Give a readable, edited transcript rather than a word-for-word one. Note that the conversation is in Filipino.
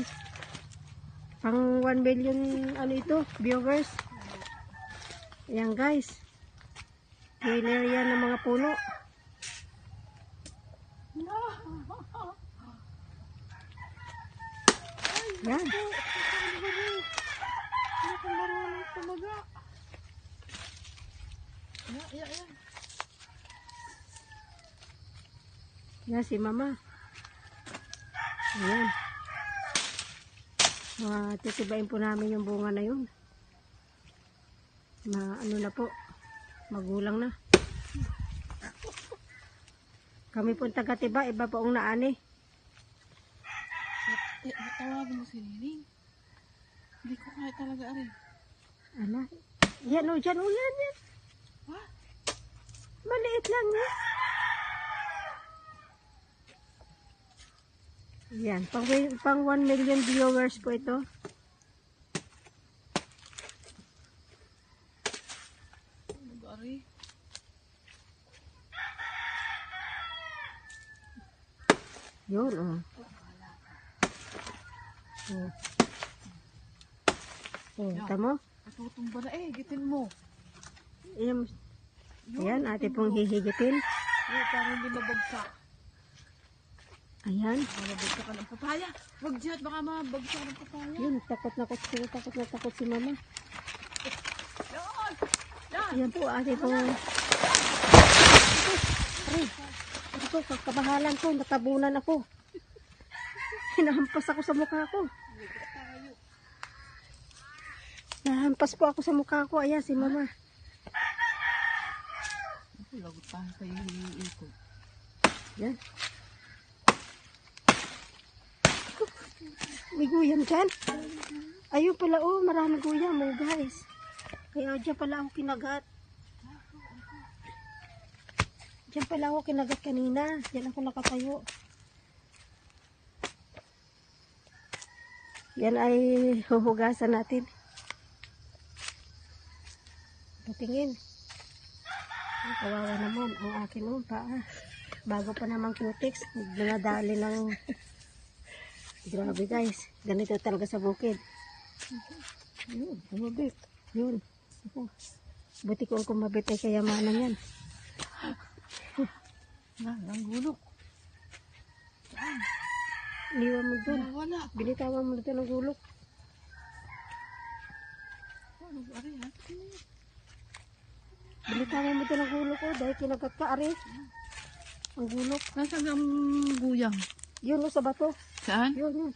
yan. Pang 1 million ano ito, viewers. Ayan guys. Killer yan ng mga puno. Yan. Yan si mama. Ayan. Titibayin po namin yung bunga na yun. Ano na po. Magulang na. Kami po taga-tiba. Iba po ang naani. Tawagin mo si Nining. Hindi ko kaya talaga arin. Ano? Yan o, dyan o, yan. Ha? Maliit lang yan. Yan, pang 1 million viewers po ito. Ari. Yun, oh. Tamo? Katutumba na gitin mo. Ayan, ate pong hihigitin. Para hindi mabagsak. Ayan. Mabagsak ka ng papaya. Wag dyan, baka mabagsak ng papaya. Yun, takot si mama. Ayan po, ate pong... Aray, ito, kabahalan ko, natabunan ako. Hinahampas ako sa mukha ko. Nahampas po ako sa mukha ko. Ayan, si mama. Lagot pa kayo hiniikot. Yan. May guyam dyan. Ayun pala, oh, maraming guyam, oh, guys. Kaya dyan pala ako kinagat. Dyan pala ako kinagat kanina. Dyan ako nakatayo. Yan ay huhugasan natin. Patingin. Kawawa naman ang akin oh, paa. Bago pa naman cutex, dinadali ng... Grabe guys, ganito talaga sa bukid. Yun, kumabit. Yun. Buti ko ang kumabit ay kayamanan yan. Nanggulok. Iniwan mo doon. Wala. Binitawan mo doon ng gulok. Ari ha? Binitawan mo doon ng gulok oh, dahil kinagat ka, ari. Ang gulok. Nasaan ang guyang? Yun oh, sa bato. Saan? Yun, yun.